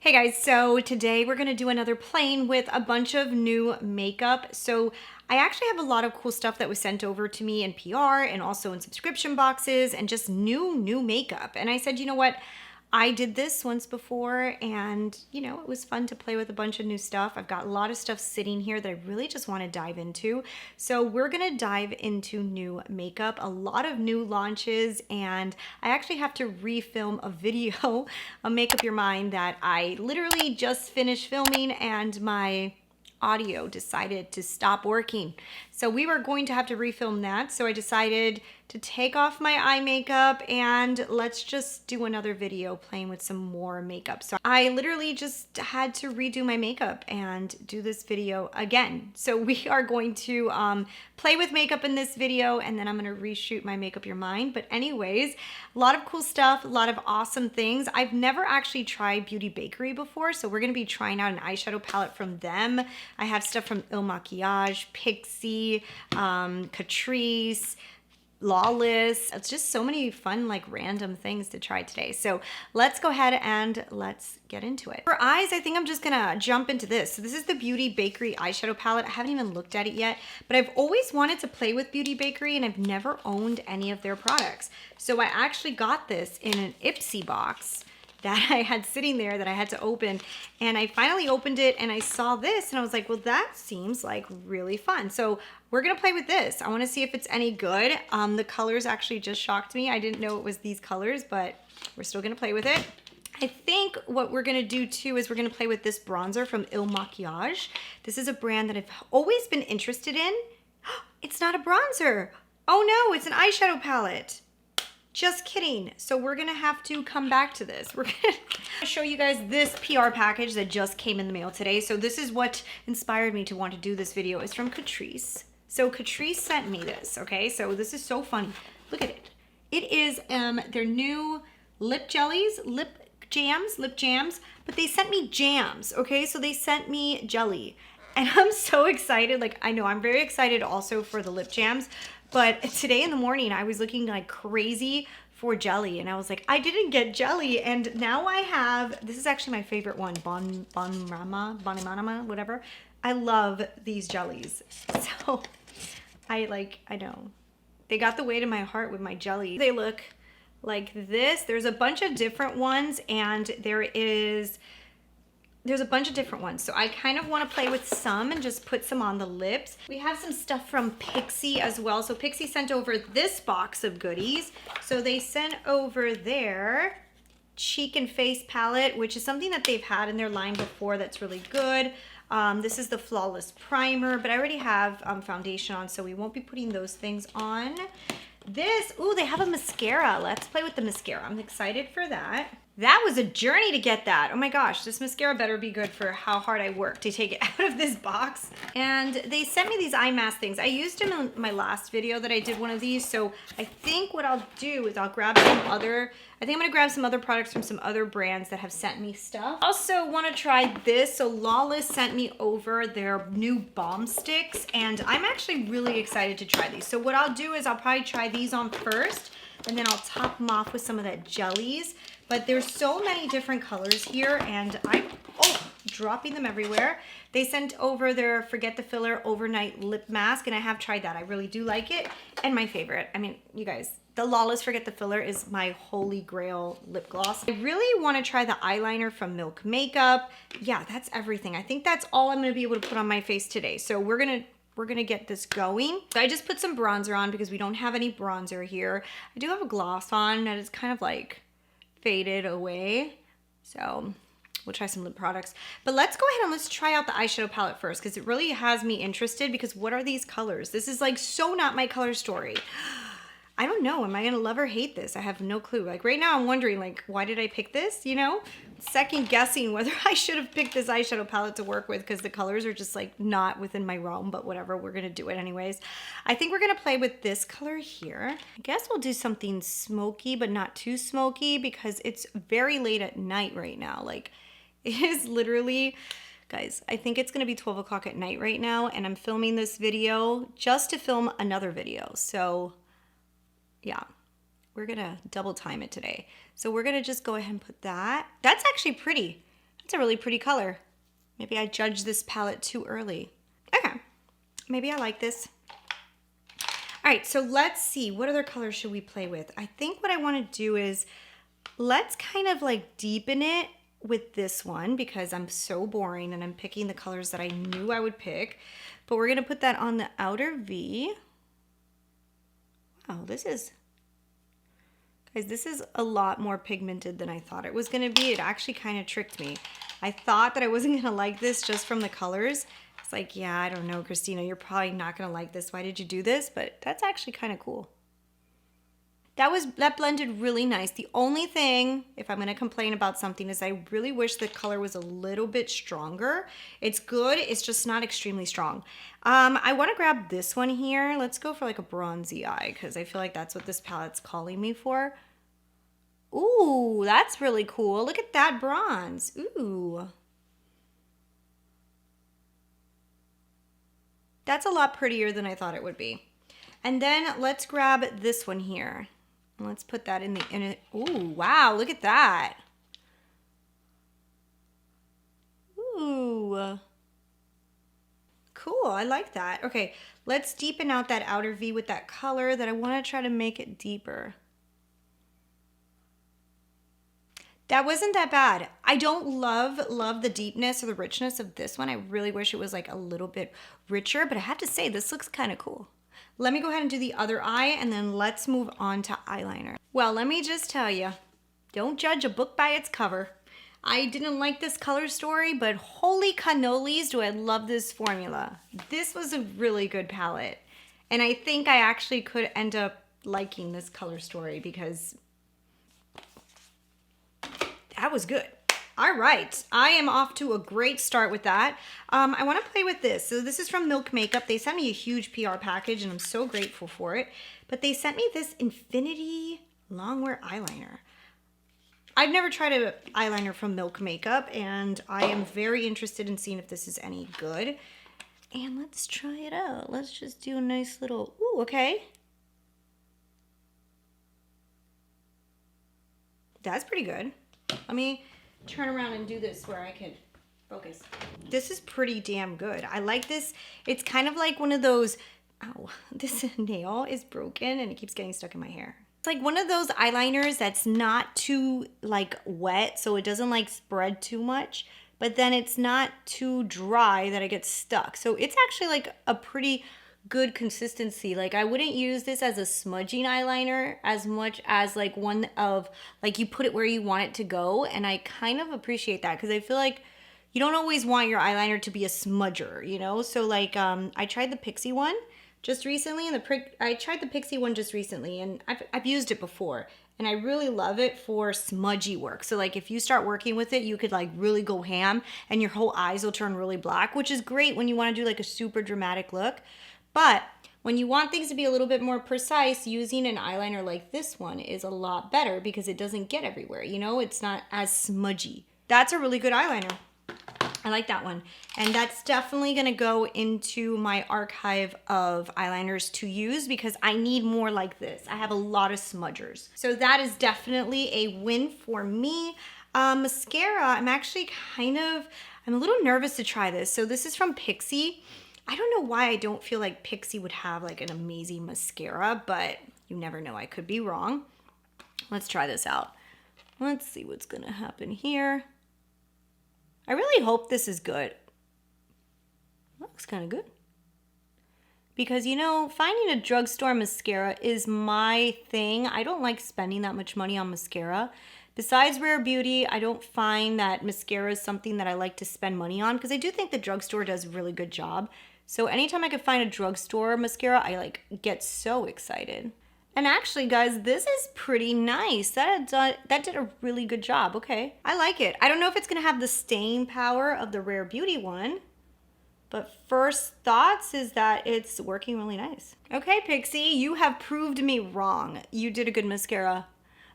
Hey guys, so today we're gonna do another playing with a bunch of new makeup. So I actually have a lot of cool stuff that was sent over to me in PR and also in subscription boxes and just new makeup. And I said, you know what? I did this once before and it was fun to play with a bunch of new stuff. I've got a lot of stuff sitting here that I really just want to dive into. So we're going to dive into new makeup, a lot of new launches, and I actually have to refilm a video on Make Up Your Mind that I literally just finished filming and my audio decided to stop working. So we were going to have to refilm that. So I decided to take off my eye makeup and let's just do another video playing with some more makeup. So I literally just had to redo my makeup and do this video again. So we are going to play with makeup in this video and then I'm going to reshoot my Make Up Your Mind. But anyways, a lot of cool stuff, a lot of awesome things. I've never actually tried Beauty Bakerie before, so we're going to be trying out an eyeshadow palette from them. I have stuff from Il Makiage, Pixi, Catrice, Lawless. It's just so many fun, like random things to try today. So let's go ahead and let's get into it. For eyes, I think I'm just gonna jump into this. So this is the Beauty Bakerie eyeshadow palette. I haven't even looked at it yet, but I've always wanted to play with Beauty Bakerie and I've never owned any of their products. So I actually got this in an Ipsy box that I had sitting there that I had to open, and I finally opened it and I saw this and I was like, well, that seems like really fun. So we're gonna play with this. I wanna see if it's any good. The colors actually just shocked me. I didn't know it was these colors, but we're still gonna play with it. I think what we're gonna do too is we're gonna play with this bronzer from Il Makiage. This is a brand that I've always been interested in. It's not a bronzer. Oh no, it's an eyeshadow palette. Just kidding. So we're gonna have to come back to this. We're gonna show you guys this PR package that just came in the mail today. So this is what inspired me to want to do this video. It's from Catrice. So Catrice sent me this, okay? So this is so funny. Look at it. It is their new lip jellies, lip jams, but they sent me jams, okay? So they sent me jelly. And I'm so excited. Like, I know I'm very excited also for the lip jams. But today in the morning, I was looking like crazy for jelly. And I was like, I didn't get jelly. And now I have, this is actually my favorite one, Bonimama, whatever. I love these jellies. So I know. They got the weight of my heart with my jelly. They look like this. There's a bunch of different ones and there's a bunch of different ones. So I kind of want to play with some and just put some on the lips. We have some stuff from Pixi as well. So Pixi sent over this box of goodies. So they sent over their cheek and face palette, which is something that they've had in their line before that's really good. This is the Flawless Primer, but I already have foundation on, so we won't be putting those things on. This, ooh, they have a mascara. Let's play with the mascara. I'm excited for that. That was a journey to get that. Oh my gosh, this mascara better be good for how hard I work to take it out of this box. And they sent me these eye mask things. I used them in my last video that I did one of these. So I think what I'll do is I'll grab some other, I think I'm gonna grab some other products from some other brands that have sent me stuff. Also wanna try this. So Lawless sent me over their new balm sticks and I'm actually really excited to try these. So what I'll do is I'll probably try these on first and then I'll top them off with some of that jellies. But there's so many different colors here and I'm dropping them everywhere. They sent over their Forget the Filler Overnight Lip Mask and I have tried that. I really do like it. And my favorite, I mean, you guys, the Lawless Forget the Filler is my holy grail lip gloss. I really want to try the eyeliner from Milk Makeup. Yeah, that's everything. I think that's all I'm going to be able to put on my face today. So we're gonna get this going. So I just put some bronzer on because we don't have any bronzer here. I do have a gloss on that is kind of like faded away. So we'll try some lip products. But let's go ahead and let's try out the eyeshadow palette first because it really has me interested because what are these colors? This is like so not my color story. I don't know. Am I going to love or hate this? I have no clue. Like right now I'm wondering like, why did I pick this? You know, second guessing whether I should have picked this eyeshadow palette to work with because the colors are just like not within my realm, but whatever, we're going to do it anyways. I think we're going to play with this color here. I guess we'll do something smoky, but not too smoky because it's very late at night right now. Like it is literally, guys, I think it's going to be 12 o'clock at night right now. And I'm filming this video just to film another video. So yeah, we're gonna double time it today. So we're gonna just go ahead and put that. That's actually pretty. That's a really pretty color. Maybe I judged this palette too early. Okay, maybe I like this. All right, so let's see, what other colors should we play with? I think what I wanna do is, let's kind of like deepen it with this one because I'm so boring and I'm picking the colors that I knew I would pick. But we're gonna put that on the outer V. Wow, this is, guys, this is a lot more pigmented than I thought it was gonna be. It actually kind of tricked me. I thought that I wasn't gonna like this just from the colors. It's like, yeah, I don't know, Christina, you're probably not gonna like this. Why did you do this? But that's actually kind of cool. That blended really nice. The only thing, if I'm gonna complain about something, is I really wish the color was a little bit stronger. It's good, it's just not extremely strong. I wanna grab this one here. Let's go for like a bronzy eye because I feel like that's what this palette's calling me for. Ooh, that's really cool. Look at that bronze. Ooh. That's a lot prettier than I thought it would be. And then let's grab this one here. Let's put that in it. Ooh, wow, look at that. Ooh. Cool, I like that. Okay, let's deepen out that outer V with that color that I want to try to make it deeper. That wasn't that bad. I don't love the deepness or the richness of this one. I really wish it was like a little bit richer, but I have to say this looks kind of cool. Let me go ahead and do the other eye and then let's move on to eyeliner. Well, let me just tell you, don't judge a book by its cover. I didn't like this color story, but holy cannolis, do I love this formula. This was a really good palette. And I think I actually could end up liking this color story because that was good. All right, I am off to a great start with that. I want to play with this. So this is from Milk Makeup. They sent me a huge PR package and I'm so grateful for it. But they sent me this Infinity Longwear eyeliner. I've never tried an eyeliner from Milk Makeup and I am very interested in seeing if this is any good. And let's try it out. Let's just do a nice little, ooh, okay. That's pretty good. Let me turn around and do this where I can focus. This is pretty damn good. I like this. It's kind of like one of those, ow, this nail is broken and it keeps getting stuck in my hair. It's like one of those eyeliners that's not too like wet, so it doesn't like spread too much, but then it's not too dry that it gets stuck. So it's actually like a pretty good consistency. Like I wouldn't use this as a smudging eyeliner as much as like one of like you put it where you want it to go, and I kind of appreciate that because I feel like you don't always want your eyeliner to be a smudger, you know? So like I tried the Pixi one just recently and I tried the Pixi one just recently and I've used it before and I really love it for smudgy work. So like if you start working with it, you could like really go ham and your whole eyes will turn really black, which is great when you want to do like a super dramatic look. But when you want things to be a little bit more precise, using an eyeliner like this one is a lot better because it doesn't get everywhere, you know? It's not as smudgy. That's a really good eyeliner. I like that one. And that's definitely gonna go into my archive of eyeliners to use because I need more like this. I have a lot of smudgers. So that is definitely a win for me. Mascara, I'm a little nervous to try this. So this is from Pixi. I don't know why I don't feel like Pixi would have like an amazing mascara, but you never know, I could be wrong. Let's try this out. Let's see what's gonna happen here. I really hope this is good. Looks kind of good. Because, you know, finding a drugstore mascara is my thing. I don't like spending that much money on mascara. Besides Rare Beauty, I don't find that mascara is something that I like to spend money on because I do think the drugstore does a really good job. So anytime I could find a drugstore mascara, I like get so excited. And actually, guys, this is pretty nice. That did a really good job. Okay, I like it. I don't know if it's gonna have the staying power of the Rare Beauty one, but first thoughts is that it's working really nice. Okay, Pixi, you have proved me wrong. You did a good mascara.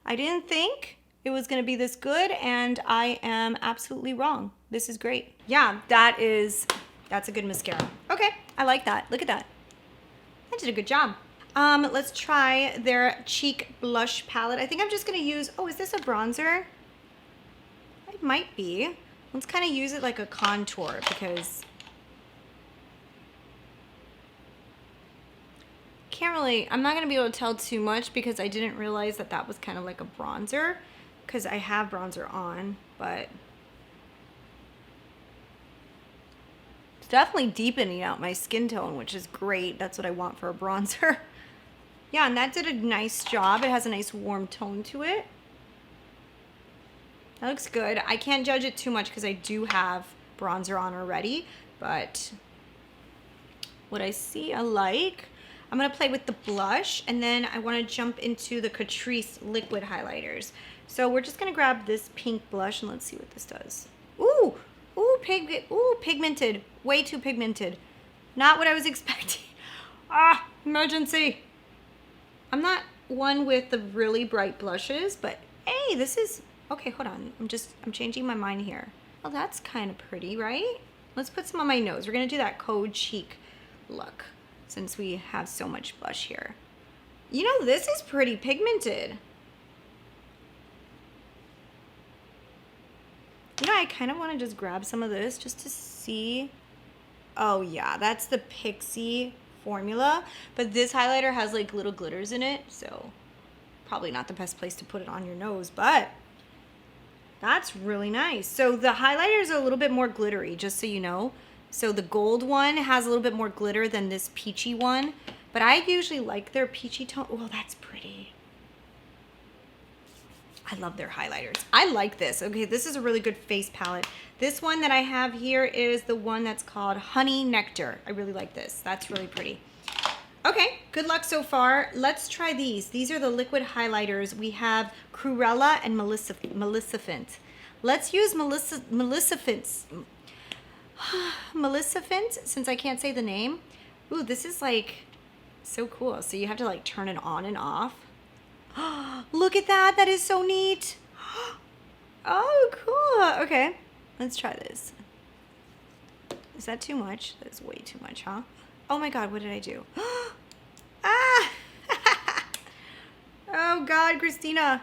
I didn't think it was gonna be this good, and I am absolutely wrong. This is great. Yeah, that's a good mascara. Okay, I like that. Look at that. I did a good job. Let's try their cheek blush palette. I think I'm just gonna use, oh, is this a bronzer? It might be. Let's kind of use it like a contour because I'm not going to be able to tell too much because I didn't realize that that was kind of like a bronzer because I have bronzer on, but it's definitely deepening out my skin tone, which is great. That's what I want for a bronzer. Yeah, and that did a nice job. It has a nice warm tone to it. That looks good. I can't judge it too much because I do have bronzer on already, but what I see I like. I'm going to play with the blush, and then I want to jump into the Catrice liquid highlighters. So we're just going to grab this pink blush, and let's see what this does. Ooh, pigmented. Way too pigmented. Not what I was expecting. Ah, emergency. I'm not one with the really bright blushes, but hey, this is, okay, hold on. I'm changing my mind here. Oh, that's kind of pretty, right? Let's put some on my nose. We're going to do that Code Chic look since we have so much blush here. You know, this is pretty pigmented. You know, I kind of want to just grab some of this just to see. Oh yeah, that's the Pixi formula, but this highlighter has like little glitters in it, so probably not the best place to put it on your nose, but that's really nice. So the highlighter is a little bit more glittery, just so you know. So the gold one has a little bit more glitter than this peachy one, but I usually like their peachy tone. Oh, that's pretty. I love their highlighters. I like this. Okay, this is a really good face palette. This one that I have here is the one that's called Honey Nectar. I really like this. That's really pretty. Okay, good luck so far. Let's try these. These are the liquid highlighters. We have Cruella and Maleficent. Let's use Maleficent, since I can't say the name. Ooh, this is like so cool. So you have to like turn it on and off. Look at that. That is so neat. Oh, cool. Okay, let's try this. Is that too much? That is way too much, huh? Oh my God, what did I do? Ah! Oh God, Christina.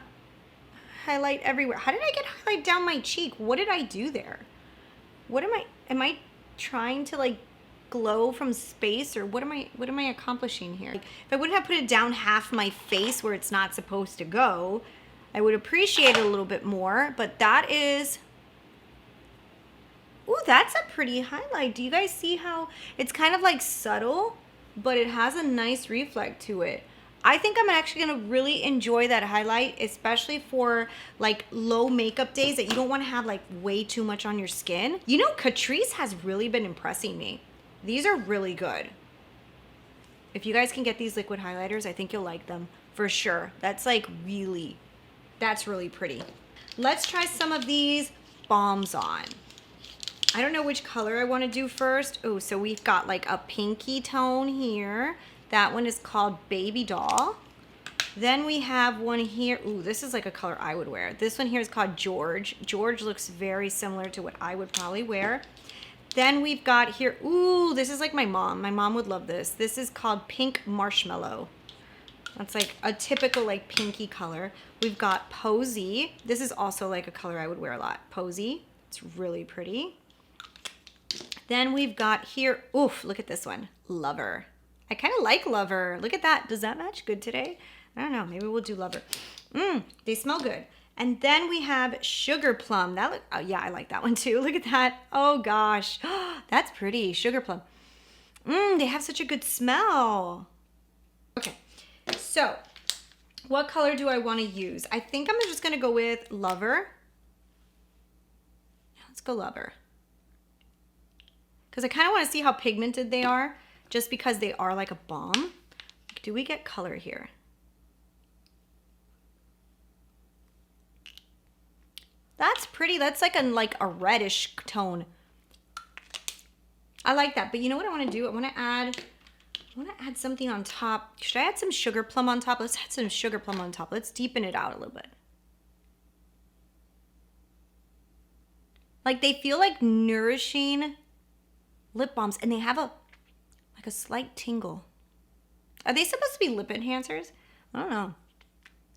Highlight everywhere. How did I get highlight down my cheek? What did I do there? What am I trying to like glow from space, or what am I accomplishing here? If I wouldn't have put it down half my face where it's not supposed to go, I would appreciate it a little bit more, but that is, ooh, that's a pretty highlight. Do you guys see how it's kind of like subtle, but it has a nice reflect to it? I think I'm actually gonna really enjoy that highlight, especially for like low makeup days that you don't wanna have like way too much on your skin. You know, Catrice has really been impressing me. These are really good. If you guys can get these liquid highlighters, I think you'll like them for sure. That's really pretty. Let's try some of these balms on. I don't know which color I wanna do first. Oh, so we've got like a pinky tone here. That one is called Baby Doll. Then we have one here. Ooh, this is like a color I would wear. This one here is called George. George looks very similar to what I would probably wear. Then we've got here, ooh, this is like my mom. My mom would love this. This is called Pink Marshmallow. That's like a typical like pinky color. We've got Posy. This is also like a color I would wear a lot. Posy, it's really pretty. Then we've got here, oof, look at this one, Lover. I kind of like Lover. Look at that. Does that match good today? I don't know. Maybe we'll do Lover. They smell good. And then we have Sugar Plum. That look, oh yeah, I like that one too. Look at that. Oh gosh, that's pretty. Sugar Plum. They have such a good smell. Okay, so what color do I want to use? I think I'm just gonna go with Lover. Let's go Lover. Because I kind of want to see how pigmented they are, just because they are like a balm. Do we get color here? That's pretty. That's like a reddish tone. I like that. But you know what I want to do? I want to add something on top. Should I add some Sugar Plum on top? Let's add some Sugar Plum on top. Let's deepen it out a little bit. Like they feel like nourishing lip balms, and they have a slight tingle. Are they supposed to be lip enhancers? I don't know.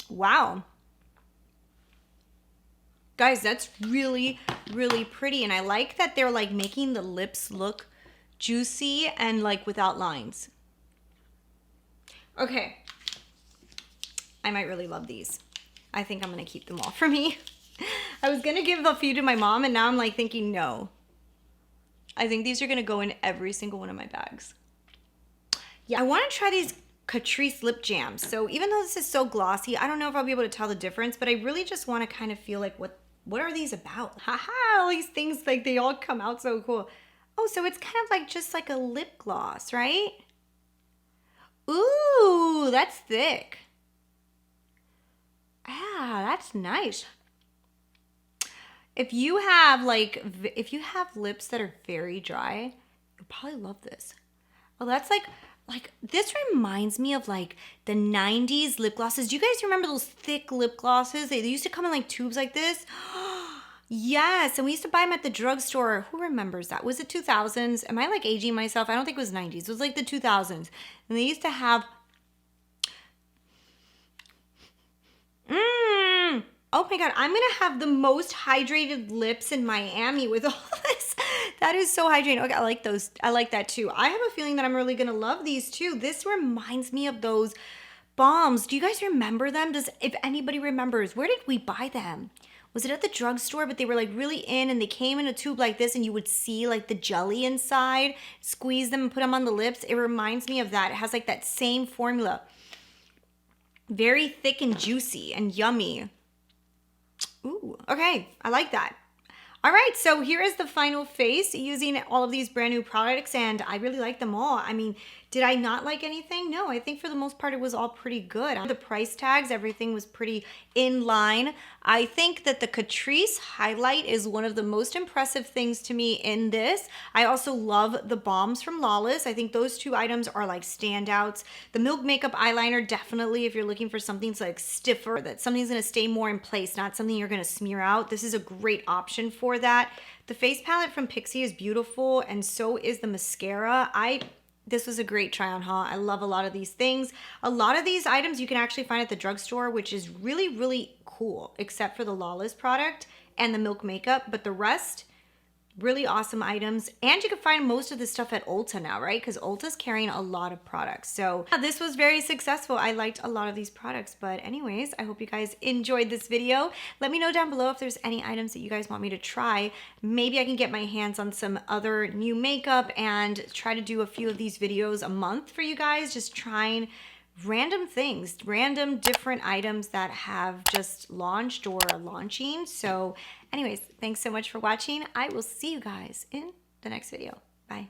Wow. Guys, that's really really pretty. And I like that they're like making the lips look juicy and like without lines. Okay. I might really love these. I think I'm going to keep them all for me. I was going to give a few to my mom, and now I'm like thinking no. I think these are going to go in every single one of my bags. Yeah, I want to try these Catrice lip jams. So even though this is so glossy, I don't know if I'll be able to tell the difference, but I really just want to kind of feel like what are these about? Haha, all these things, like they all come out so cool. Oh, so it's kind of like just like a lip gloss, right? Ooh, that's thick. Ah, that's nice. If you have lips that are very dry, you'll probably love this. Oh, that's like this reminds me of like the 90s lip glosses. Do you guys remember those thick lip glosses? They used to come in like tubes like this. Yes, and we used to buy them at the drugstore. Who remembers that? Was it 2000s? Am I like aging myself? I don't think it was 90s. It was like the 2000s. And they used to have oh my God, I'm gonna have the most hydrated lips in Miami with all this. That is so hydrating. Okay, I like those. I like that too. I have a feeling that I'm really gonna love these too. This reminds me of those balms. Do you guys remember them? If anybody remembers, where did we buy them? Was it at the drugstore? But they were like really in, and they came in a tube like this, and you would see like the jelly inside. Squeeze them and put them on the lips. It reminds me of that. It has like that same formula. Very thick and juicy and yummy. Ooh, okay, I like that. All right, so here is the final face using all of these brand new products, and I really like them all. I mean, did I not like anything? No, I think for the most part it was all pretty good. The price tags, everything was pretty in line. I think that the Catrice highlight is one of the most impressive things to me in this. I also love the balms from Lawless. I think those two items are like standouts. The Milk Makeup eyeliner, definitely if you're looking for something that's like stiffer, that something's gonna stay more in place, not something you're gonna smear out. This is a great option for that. The face palette from Pixi is beautiful, and so is the mascara. This was a great try on haul. I love a lot of these things. A lot of these items you can actually find at the drugstore, which is really, really cool, except for the Lawless product and the Milk Makeup, but the rest, really awesome items. And you can find most of the stuff at Ulta now, right? Because Ulta's carrying a lot of products. So this was very successful. I liked a lot of these products. But anyways, I hope you guys enjoyed this video. Let me know down below if there's any items that you guys want me to try. Maybe I can get my hands on some other new makeup and try to do a few of these videos a month for you guys. Just trying random things, random different items that have just launched or are launching. So anyways, thanks so much for watching. I will see you guys in the next video. Bye.